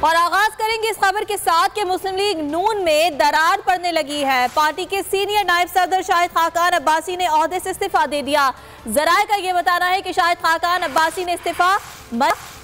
और आगाज करेंगे इस खबर के साथ कि मुस्लिम लीग नून में दरार पड़ने लगी है। पार्टी के सीनियर नायब सदर शाहिद खाकान अब्बासी ने ओहदे से इस्तीफा दे दिया। जराए का यह बताना है कि शाहिद खाकान अब्बासी ने इस्तीफा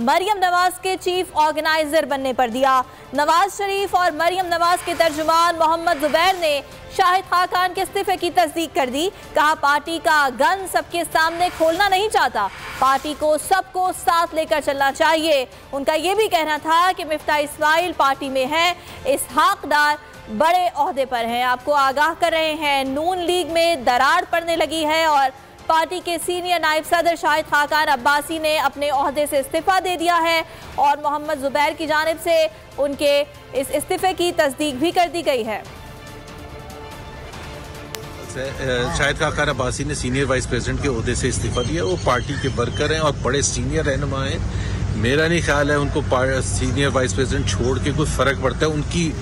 मरियम नवाज के चीफ ऑर्गेनाइजर बनने पर दिया। नवाज शरीफ और मरियम नवाज के तर्जुमान मोहम्मद जुबैर ने शाहिद खाकान के इस्तीफे की तस्दीक कर दी। कहा, पार्टी का गन सबके सामने खोलना नहीं चाहता, पार्टी को सबको साथ लेकर चलना चाहिए। उनका यह भी कहना था कि मिफ्ता इस्माइल पार्टी में है, इसहाक डार बड़े ओहदे पर हैं। आपको आगाह कर रहे हैं, नून लीग में दरार पड़ने लगी है और पार्टी के सीनियर नायब सदर शाहिद खाकान अब्बासी ने अपने ओहदे से इस्तीफा दे दिया है और मोहम्मद जुबैर की जानिब से उनके इस इस्तीफे की तस्दीक भी कर दी गई है। शाहिद खाकान अब्बासी ने सीनियर वाइस प्रेसिडेंट के ओहदे से इस्तीफा दिया। वो पार्टी के वर्कर हैं और बड़े सीनियर रहनुमा हैं। मेरा नहीं ख्याल है उनको सीनियर वाइस प्रेसिडेंट छोड़ के कोई फर्क पड़ता है। उनकी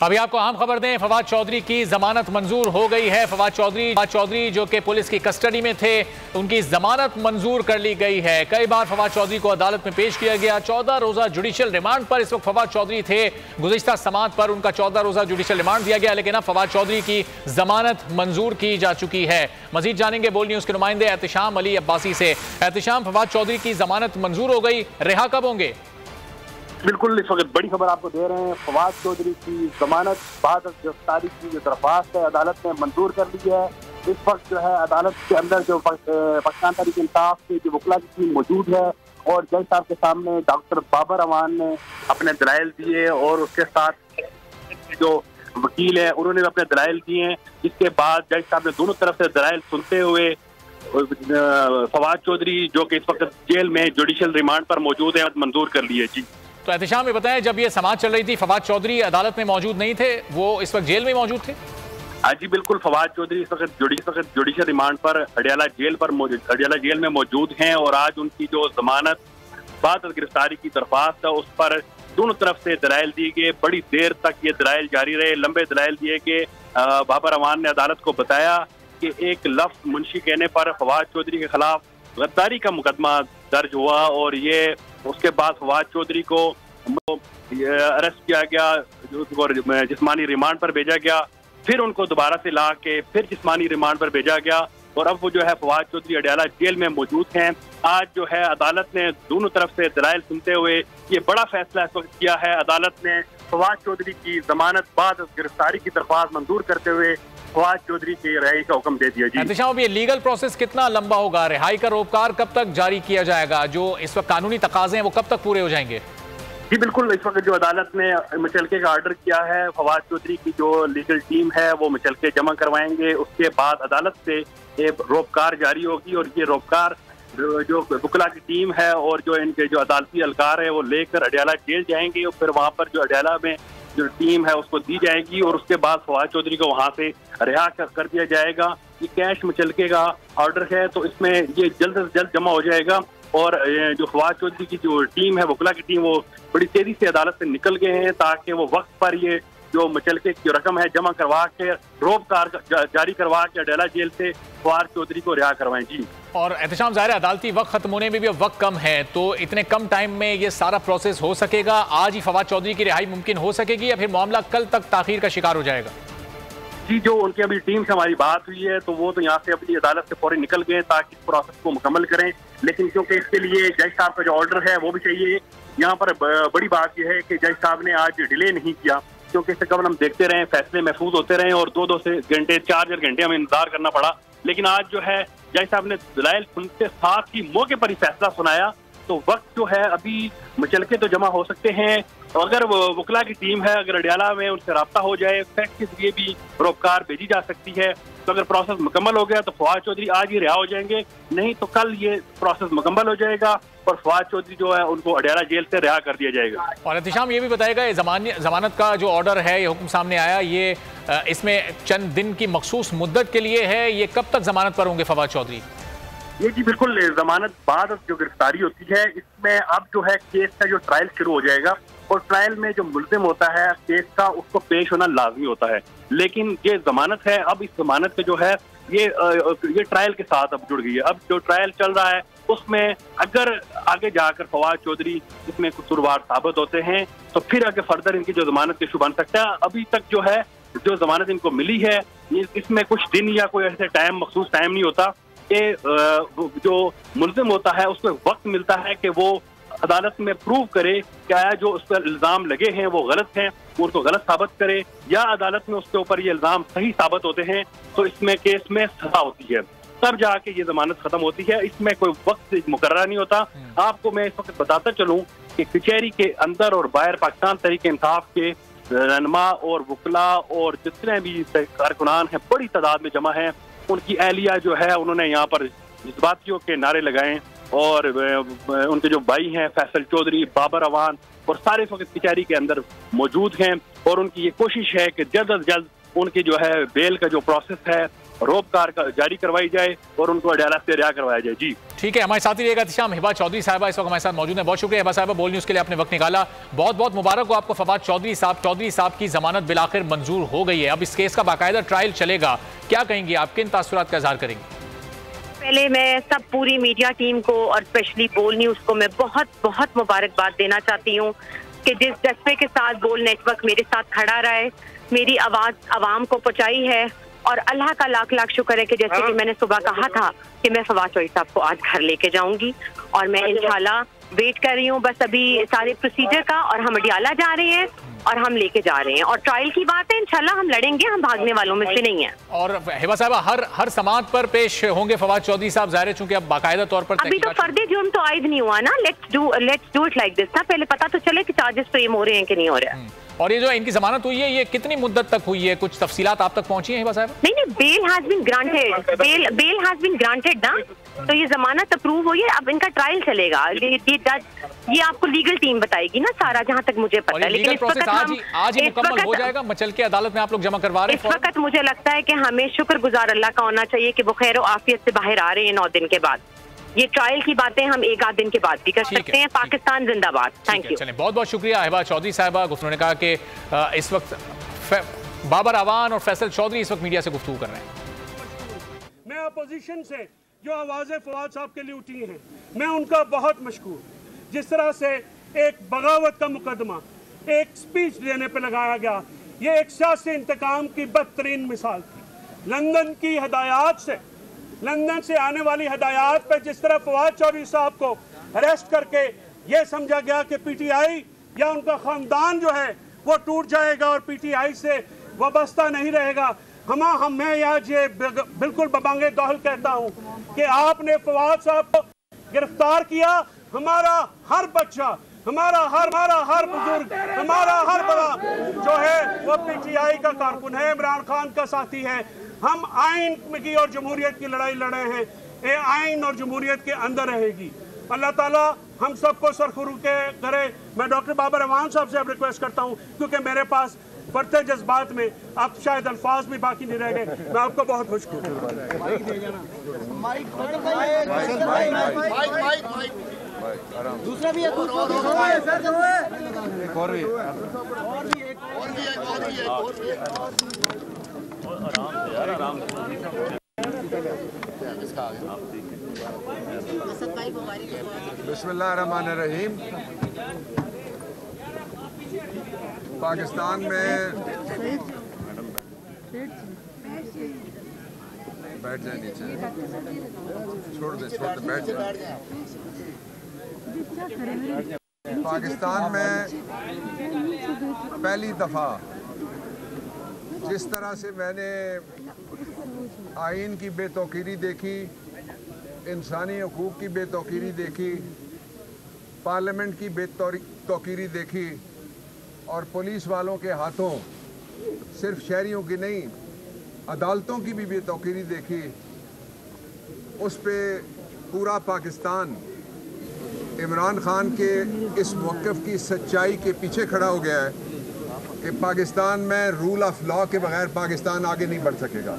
अभी आपको अहम खबर दें, फवाद चौधरी की जमानत मंजूर हो गई है। फवाद चौधरी जो कि पुलिस की कस्टडी में थे, उनकी जमानत मंजूर कर ली गई है। कई बार फवाद चौधरी को अदालत में पेश किया गया। 14 रोजा जुडिशियल रिमांड पर इस वक्त फवाद चौधरी थे। गुज़िश्ता समात पर उनका 14 रोजा जुडिशियल रिमांड दिया गया, लेकिन अब फवाद चौधरी की जमानत मंजूर की जा चुकी है। मजीद जानेंगे बोल न्यूज के नुमाइंदे एहतिशाम अली अब्बासी से। एहतिशाम, फवाद चौधरी की जमानत मंजूर हो गई, रिहा कब होंगे? बिल्कुल, इस वक्त बड़ी खबर आपको दे रहे हैं। फवाद चौधरी की जमानत बाद गिरफ्तारी की जो दरख्वास्त है अदालत ने मंजूर कर ली है। इस वक्त जो है अदालत के अंदर जो पाकिस्तान तहरीक इंसाफ के जो वकला की टीम मौजूद है और जज साहब के सामने डॉक्टर बाबर अमान ने अपने दलाइल दिए और उसके साथ जो वकील है उन्होंने अपने दलाइल दिए हैं। इसके बाद जज साहब ने दोनों तरफ से दलाइल सुनते हुए फवाद चौधरी जो कि इस वक्त जेल में जुडिशियल रिमांड पर मौजूद है मंजूर कर लिए। जी तो एहतिशाम में बताएं, जब ये समाज चल रही थी फवाद चौधरी अदालत में मौजूद नहीं थे, वो इस वक्त जेल में मौजूद थे? हाँ जी बिल्कुल, फवाद चौधरी इस वक्त जुडिशियल रिमांड पर अडियाला जेल में मौजूद हैं और आज उनकी जो जमानत बाद गिरफ्तारी की दरख्वास्त है उस पर दोनों तरफ से दलाइल दिए गए। बड़ी देर तक ये दलाइल जारी रहे, लंबे दलाइल दिए कि बाबर अमान ने अदालत को बताया कि एक लफ्ज मुंशी कहने पर फवाद चौधरी के खिलाफ गद्दारी का मुकदमा दर्ज हुआ और ये उसके बाद फवाद चौधरी को अरेस्ट किया गया, जिस्मानी रिमांड पर भेजा गया, फिर उनको दोबारा से ला के फिर जिस्मानी रिमांड पर भेजा गया और अब वो जो है फवाद चौधरी अडियाला जेल में मौजूद हैं। आज जो है अदालत ने दोनों तरफ से दलाइल सुनते हुए ये बड़ा फैसला इस वक्त किया है। अदालत ने फवाद चौधरी की जमानत बाद गिरफ्तारी की दरख्वास्त मंजूर करते हुए फवाद चौधरी की रिहाई का हुक्म दे दिया। जी, ये लीगल प्रोसेस कितना लंबा होगा? रिहाई का रोपकार कब तक जारी किया जाएगा? जो इस वक्त कानूनी तकाजे हैं वो कब तक पूरे हो जाएंगे? जी बिल्कुल, इस वक्त जो अदालत ने मुचलके का ऑर्डर किया है, फवाद चौधरी की जो लीगल टीम है वो मुचलके जमा करवाएंगे। उसके बाद अदालत से एक रोपकार जारी होगी और ये रोपकार जो वकला की टीम है और जो इनके जो अदालती अलकार है वो लेकर अडियाला जेल जाएंगे और फिर वहाँ पर जो अडियाला में जो टीम है उसको दी जाएगी और उसके बाद फवाद चौधरी को वहाँ से रिहा कर दिया जाएगा। ये कैश मुचलके का ऑर्डर है तो इसमें ये जल्द से जल्द जमा हो जाएगा और जो फवाद चौधरी की जो टीम है वकला की टीम वो बड़ी तेजी से अदालत से निकल गए हैं ताकि वो वक्त पर ये जो मुचलके की रकम है जमा करवा के रोबकार जारी करवा के अडियाला जेल से फवाद चौधरी को रिहा करवाएं। जी, और एहतिशाम, ज़ाहिर अदालती वक्त खत्म होने में भी अब वक्त कम है, तो इतने कम टाइम में ये सारा प्रोसेस हो सकेगा? आज ही फवाद चौधरी की रिहाई मुमकिन हो सकेगी या फिर मामला कल तक ताखीर का शिकार हो जाएगा? जी, जो उनकी अभी टीम से हमारी बात हुई है तो वो तो यहाँ से अपनी अदालत से फौरी निकल गए ताकि इस प्रोसेस को मुकम्मल करें, लेकिन क्योंकि इसके लिए जज साहब का जो ऑर्डर है वो भी चाहिए। यहाँ पर बड़ी बात यह है कि जज साहब ने आज डिले नहीं किया क्योंकि इससे कबल हम देखते रहे फैसले महफूज होते रहे और 2-2 से घंटे 4 घंटे हमें इंतजार करना पड़ा, लेकिन आज जो है जज साहब ने दलाइल सुनते साथ ही मौके पर ही फैसला सुनाया। तो वक्त जो है अभी मुचलके तो जमा हो सकते हैं, अगर वकला की टीम है अगर अडियाला में उनसे रब्ता हो जाए फैक्ट के जरिए भी रोपकार भेजी जा सकती है। तो अगर प्रोसेस मुकम्मल हो गया तो फवाद चौधरी आज ही रिहा हो जाएंगे, नहीं तो कल ये प्रोसेस मुकम्मल हो जाएगा और फवाद चौधरी जो है उनको अडियाला जेल से रिहा कर दिया जाएगा। और एहतिशाम ये भी बताएगा, ये जमानत का जो ऑर्डर है, ये हुक्म सामने आया, ये इसमें चंद दिन की मखसूस मुद्दत के लिए है, ये कब तक जमानत पर होंगे फवाद चौधरी? ये जी बिल्कुल, जमानत बाद जो गिरफ्तारी होती है इसमें अब जो है केस का जो ट्रायल शुरू हो जाएगा और ट्रायल में जो मुल्जिम होता है केस का उसको पेश होना लाजमी होता है, लेकिन ये जमानत है अब इस जमानत पे जो है ये ट्रायल के साथ अब जुड़ गई है। अब जो ट्रायल चल रहा है उसमें अगर आगे जाकर फवाद चौधरी इसमें कसूरवार साबित होते हैं तो फिर आगे फर्दर इनकी जो जमानत का इशू बन सकता है। अभी तक जो है जो जमानत इनको मिली है इसमें कुछ दिन या कोई ऐसे टाइम मखसूस टाइम नहीं होता कि जो मुल्जिम होता है उसको वक्त मिलता है कि वो अदालत में प्रूव करे क्या जो उस पर इल्जाम लगे हैं वो गलत हैं, वो उनको गलत साबित करे, या अदालत में उसके ऊपर ये इल्जाम सही साबित होते हैं तो इसमें केस में सजा होती है, तब जाके ये जमानत खत्म होती है। इसमें कोई वक्त मुकर्रर नहीं होता। आपको मैं इस वक्त बताता चलूं कि कचहरी के अंदर और बाहर पाकिस्तान तहरीक इंसाफ के रहनुमा और वकला और जितने भी कारकुनान हैं बड़ी तादाद में जमा हैं। उनकी अहलिया जो है उन्होंने यहाँ पर जज्बातियों के नारे लगाए और उनके जो भाई हैं फैसल चौधरी, बाबर अवान और सारे इस वक्त कचहरी के अंदर मौजूद हैं और उनकी ये कोशिश है कि जल्द अज जल्द उनकी जो है बेल का जो प्रोसेस है रोबकार का जारी करवाई जाए और उनको अदालत से रिहा करवाया जाए। जी ठीक है, हमारे साथी रहेगा एहतिशाम हिबा चौधरी साहिबा इस वक्त हमारे साथ मौजूद है। बहुत शुक्रिया हिबा साहिबा, बोल न्यूज़ के लिए आपने वक्त निकाला। बहुत बहुत मुबारक हो आपको फवाद चौधरी साहब की जमानत बिलाखिर मंजूर हो गई है। अब इस केस का बाकायदा ट्रायल चलेगा, क्या कहेंगी आप, किन तासुरात का इजहार करेंगे? पहले मैं सब पूरी मीडिया टीम को और स्पेशली बोल न्यूज़ को मैं बहुत बहुत मुबारकबाद देना चाहती हूँ कि जिस जज्बे के साथ बोल नेटवर्क मेरे साथ खड़ा रहा है, मेरी आवाज़ आवाम को पहुँचाई है और अल्लाह का लाख लाख शुक्र है कि जैसे कि मैंने सुबह कहा था कि मैं फवाद चौधरी साहब को आज घर लेके जाऊंगी और मैं इंशाल्लाह वेट कर रही हूँ बस अभी सारे प्रोसीजर का, और हम अडियाला जा रहे हैं और हम लेके जा रहे हैं और ट्रायल की बात है इंशाल्लाह हम लड़ेंगे, हम भागने वालों में से नहीं है। और हिबा साहबा हर समात पर पेश होंगे फवाद चौधरी साहब, ज़ाहिर है चूंकि अब बाकायदा तौर पर अभी तो फर्दे जुर्म तो आयद नहीं हुआ ना, let's do it like this ना, पहले पता तो चले कि चार्जेस फ्रेम हो रहे हैं कि नहीं हो रहे हैं। और ये जो इनकी जमानत हुई है ये कितनी मुद्दत तक हुई है, कुछ तफसीलात आप तक पहुंची हैं हिबा साहब? नहीं, bail has been granted, bail has been granted ना, तो ये जमानत अप्रूव हुई है, अब इनका ट्रायल चलेगा। ये आपको लीगल टीम बताएगी ना सारा, जहां तक मुझे पता है। लेकिन इस वक्त आज ही मुकम्मल हो जाएगा, मचल के अदालत में आप लोग जमा करवा रहे हैं। इस वक्त मुझे लगता है कि हमें शुक्रगुजार अल्लाह का होना चाहिए कि वो खैर आफियत से बाहर आ रहे हैं 9 दिन के बाद। ये ट्रायल की बातें हम एक आध दिन के बाद भी कर सकते हैं। पाकिस्तान जिंदाबाद। Thank you. चलें, बहुत बहुत शुक्रिया हिबा चौधरी साहिबा। गुफ्तगू ने कहा कि इस वक्त बाबर अवान और फैसल चौधरी इस वक्त मीडिया से गुफ्तगू कर रहे हैं। मैं अपोजिशन से जो आवाज़ें फवाद साहब के लिए उठी हैं मैं उनका बहुत मशकूर, जिस तरह से एक बगावत का मुकदमा एक स्पीच देने पर लगाया गया, ये एक सियासी इंतकाम की बदतरीन मिसाल थी। लंदन से आने वाली हदायत पर जिस तरह फवाद चौधरी साहब को अरेस्ट करके ये समझा गया कि पीटीआई या उनका खानदान जो है वो टूट जाएगा और पीटीआई से वाबस्ता नहीं रहेगा। मैं आज ये बिल्कुल बबांगे दौहल कहता हूँ कि आपने फवाद साहब को गिरफ्तार किया, हमारा हर बच्चा, हमारा हर बुजुर्ग, हमारा हर बड़ा जो है वो पीटीआई का कारकुन है, इमरान खान का साथी है। हम आइन की और जमहूरियत की लड़ाई लड़े हैं, ये आइन और जमहूरियत के अंदर रहेगी। अल्लाह ताला हम सबको सरखुरू के करे। मैं डॉक्टर बाबर अवान साहब से अब रिक्वेस्ट करता हूँ, क्योंकि मेरे पास बढ़ते जज्बात में अब शायद अल्फाज भी बाकी नहीं रह गए। मैं आपको बहुत मशकूर दूसरा भी बिस्मिल्लाहिर्रहमानिर्रहीम। पाकिस्तान में बैठ जाए, नीचे छोड़ दे बैठ जाए। पाकिस्तान में पहली दफ़ा जिस तरह से मैंने आइन की बेतौकीरी देखी, इंसानी हकूक़ की बेतौकीरी देखी, पार्लियामेंट की बेतौकीरी देखी और पुलिस वालों के हाथों सिर्फ शहरियों की नहीं अदालतों की भी बेतौकीरी देखी, उस पे पूरा पाकिस्तान इमरान खान के इस मौक़िफ़ की सच्चाई के पीछे खड़ा हो गया है कि पाकिस्तान में रूल ऑफ लॉ के बगैर पाकिस्तान आगे नहीं बढ़ सकेगा।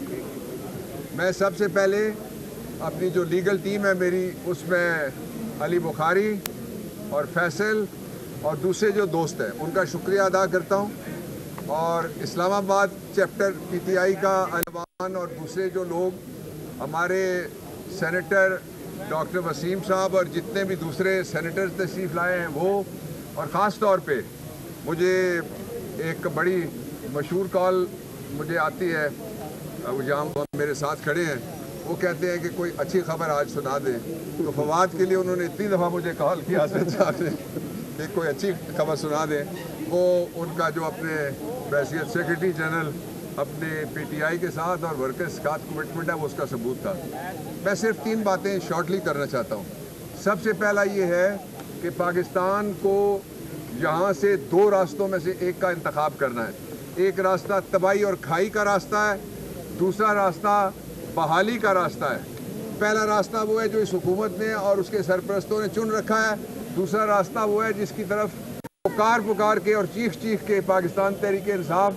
मैं सबसे पहले अपनी जो लीगल टीम है मेरी, उसमें अली बुखारी और फैसल और दूसरे जो दोस्त हैं उनका शुक्रिया अदा करता हूं, और इस्लामाबाद चैप्टर पीटीआई का अनवान और दूसरे जो लोग, हमारे सेनेटर डॉक्टर वसीम साहब और जितने भी दूसरे सेनेटर्स तशरीफ़ लाए हैं वो, और ख़ास तौर पे मुझे एक बड़ी मशहूर कॉल मुझे आती है, वो जहाँ मेरे साथ खड़े हैं, वो कहते हैं कि कोई अच्छी खबर आज सुना दें। तो फवाद के लिए उन्होंने इतनी दफ़ा मुझे कॉल किया साहब ने कि कोई अच्छी खबर सुना दें। वो उनका जो अपने हैसियत सेक्रेटरी जनरल अपने पीटीआई के साथ और वर्कर्स के साथ कमिटमेंट है, वो उसका सबूत था। मैं सिर्फ 3 बातें शॉर्टली करना चाहता हूँ। सबसे पहला ये है कि पाकिस्तान को यहाँ से 2 रास्तों में से एक का इंतखाब करना है। एक रास्ता तबाही और खाई का रास्ता है, दूसरा रास्ता बहाली का रास्ता है। पहला रास्ता वो है जो इस हुकूमत ने और उसके सरपरस्तों ने चुन रखा है, दूसरा रास्ता वो है जिसकी तरफ पुकार के और चीख के पाकिस्तान तहरीक इंसाफ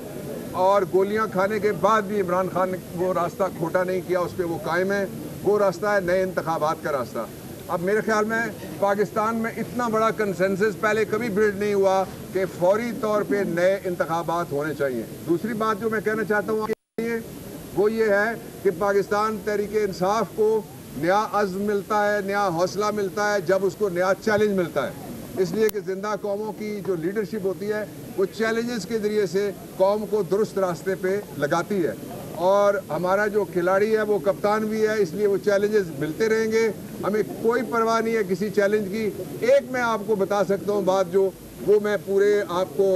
और गोलियां खाने के बाद भी इमरान खान ने वो रास्ता खोटा नहीं किया, उस पर वो कायम है। वो रास्ता है नए इंतखाबात का रास्ता। अब मेरे ख्याल में पाकिस्तान में इतना बड़ा कंसेंसस पहले कभी बिल्ड नहीं हुआ कि फौरी तौर पे नए इंतखाबात होने चाहिए। दूसरी बात जो मैं कहना चाहता हूँ वो ये है कि पाकिस्तान तहरीक इंसाफ को नया अज़्म मिलता है, नया हौसला मिलता है जब उसको नया चैलेंज मिलता है। इसलिए कि जिंदा कौमों की जो लीडरशिप होती है वो चैलेंजेस के ज़रिए से कौम को दुरुस्त रास्ते पे लगाती है, और हमारा जो खिलाड़ी है वो कप्तान भी है, इसलिए वो चैलेंजेस मिलते रहेंगे। हमें कोई परवाह नहीं है किसी चैलेंज की। एक मैं आपको बता सकता हूँ बात, जो वो मैं पूरे आपको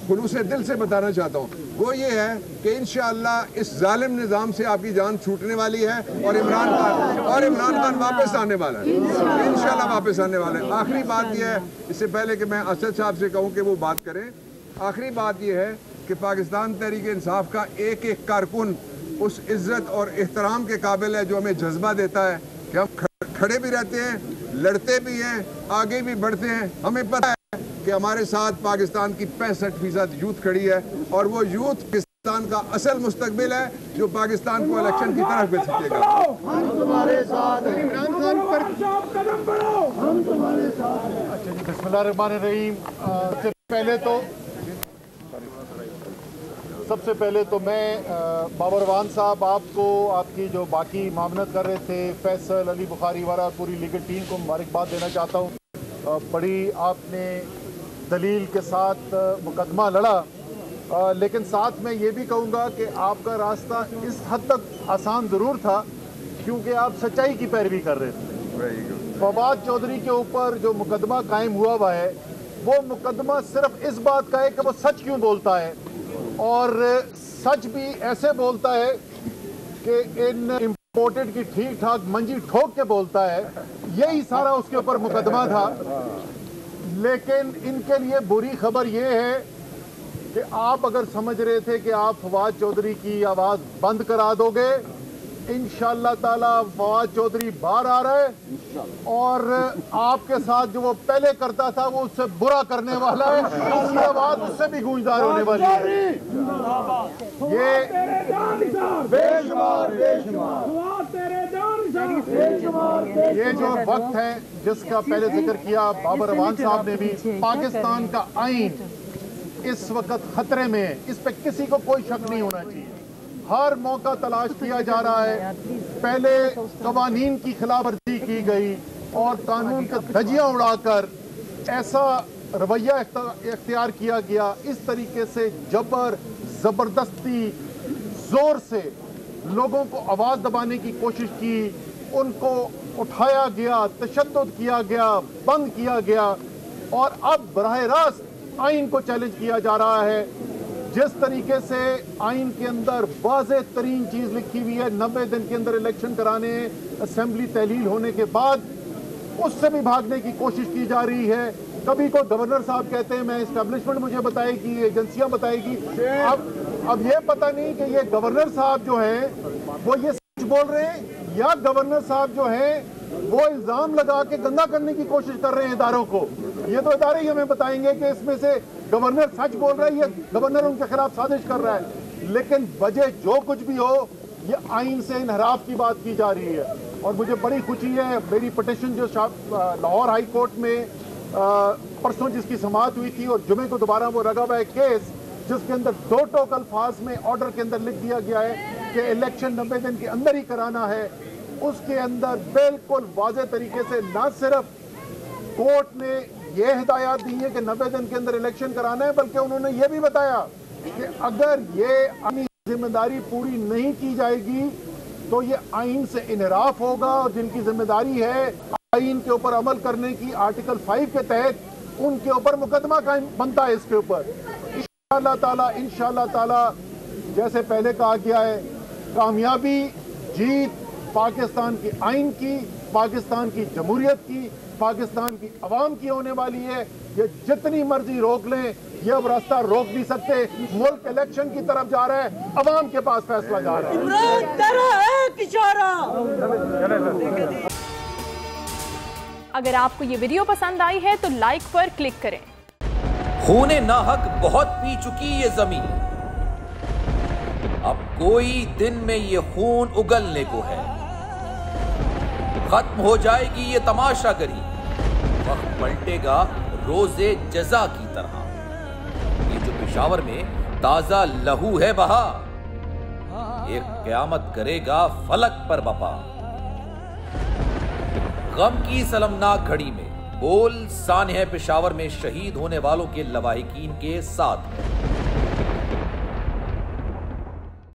खुलूस दिल से बताना चाहता हूँ, वो ये है कि इंशाअल्लाह इस जालिम निज़ाम से आपकी जान छूटने वाली है और इमरान खान वापस आने वाला है, इंशाअल्लाह वापस आने वाला है। आखिरी बात ये है, इससे पहले कि मैं असद साहब से कहूँ कि वो बात करें, आखिरी बात ये है कि पाकिस्तान तहरीक इंसाफ का एक एक कारकुन उस इज़्ज़त और एहतराम के काबिल है जो हमें जज्बा देता है कि हम खड़े भी रहते हैं, लड़ते भी हैं, आगे भी बढ़ते हैं। हमें पता है कि हमारे साथ पाकिस्तान की 65% यूथ खड़ी है, और वो यूथ पाकिस्तान का असल मुस्तकबिल है जो पाकिस्तान को इलेक्शन की तरफ भेजेगा। हम तुम्हारे साथ हैं, इमरान खान पर कदम बढ़ाओ, हम तुम्हारे साथ हैं। अच्छा जी, बिस्मिल्लाहिर्रहमानिर्रहीम। सबसे पहले तो मैं बाबरवान साहब आपको, आपकी जो बाकी मामलत कर रहे थे, फैसल, अली बुखारी वाला, पूरी लीगल टीम को मुबारकबाद देना चाहता हूँ। बड़ी आपने दलील के साथ मुकदमा लड़ा, लेकिन साथ में ये भी कहूँगा कि आपका रास्ता इस हद तक आसान ज़रूर था क्योंकि आप सच्चाई की पैरवी कर रहे थे। फवाद चौधरी के ऊपर जो मुकदमा कायम हुआ है, वो मुकदमा सिर्फ इस बात का है कि वो सच क्यों बोलता है, और सच भी ऐसे बोलता है कि इन इम्पोर्टेड की ठीक ठाक मंजी ठोक के बोलता है। यही सारा उसके ऊपर मुकदमा था। लेकिन इनके लिए बुरी खबर ये है कि आप अगर समझ रहे थे कि आप फवाद चौधरी की आवाज़ बंद करा दोगे, इंशाअल्लाह ताला फवाद चौधरी बाहर आ रहा है और आपके साथ जो वो पहले करता था वो उससे बुरा करने वाला है। उसकी आवाज़ उससे भी गूंजदार होने वाली है। ये जो वक्त है जिसका पहले जिक्र किया बाबर अवान साहब ने भी, पाकिस्तान का आईन इस वक्त खतरे में है, इस पे किसी को कोई शक नहीं होना चाहिए। हर मौका तलाश किया जा रहा है। पहले कवानीन की खिलाफवर्जी की गई और कानून का धज्जियां उड़ाकर ऐसा रवैया इख्तियार किया गया, इस तरीके से जबरदस्ती जोर से लोगों को आवाज़ दबाने की कोशिश की, उनको उठाया गया, तशद्दुद किया गया, बंद किया गया, और अब बराह रास्त आइन को चैलेंज किया जा रहा है। जिस तरीके से आइन के अंदर वाज़ेह तरीन चीज़ लिखी हुई है, 90 दिन के अंदर इलेक्शन कराने, असेंबली तहलील होने के बाद, उससे भी भागने की कोशिश की जा रही है। कभी को गवर्नर साहब कहते हैं मैं इस्टेब्लिशमेंट मुझे बताएगी, एजेंसियां बताएगी। अब ये पता नहीं कि ये गवर्नर साहब जो हैं वो ये सच बोल रहे हैं या गवर्नर साहब जो हैं वो इल्जाम लगा के गंदा करने की कोशिश कर रहे हैं इदारों को। ये तो इदारे ही हमें बताएंगे कि इसमें से गवर्नर सच बोल रहा है या गवर्नर उनके खिलाफ साजिश कर रहा है। लेकिन वजह जो कुछ भी हो, ये आइन से इनहराफ की बात की जा रही है। और मुझे बड़ी खुशी है, मेरी पिटिशन जो लाहौर हाई कोर्ट में परसों जिसकी समाअत हुई थी और जुमे को दोबारा वो लगा हुआ है केस, जिसके अंदर 2 टोक अल्फाज में ऑर्डर के अंदर लिख दिया गया है कि इलेक्शन 90 दिन के अंदर ही कराना है। उसके अंदर बिल्कुल वाज़ेह तरीके से ना सिर्फ कोर्ट ने ये हिदायत दी है कि 90 दिन के अंदर इलेक्शन कराना है, बल्कि उन्होंने ये भी बताया कि अगर ये अपनी जिम्मेदारी पूरी नहीं की जाएगी तो ये आइन से इनहराफ होगा, और जिनकी जिम्मेदारी है आइन के ऊपर अमल करने की आर्टिकल 5 के तहत उनके ऊपर मुकदमा कायम बनता है इसके ऊपर। इंशाअल्लाह ताला जैसे पहले कहा गया है, कामयाबी जीत पाकिस्तान की आइन की, पाकिस्तान की जमहूरियत की, पाकिस्तान की अवाम की होने वाली है। ये जितनी मर्जी रोक लें, ये अब रास्ता रोक नहीं सकते। मुल्क इलेक्शन की तरफ जा रहा है, अवाम के पास फैसला जा रहा है। अगर आपको ये वीडियो पसंद आई है तो लाइक पर क्लिक करें। खूने नाहक बहुत पी चुकी ये जमीन, अब कोई दिन में ये खून उगलने को है। खत्म हो जाएगी ये तमाशागरी, वक्त पलटेगा रोजे जजा की तरह। ये जो पेशावर में ताजा लहू है बहा, एक क़यामत करेगा फलक पर बपा। गम की सलमनाक घड़ी में बोल सानह पेशावर में शहीद होने वालों के लवाहिकीन के साथ है।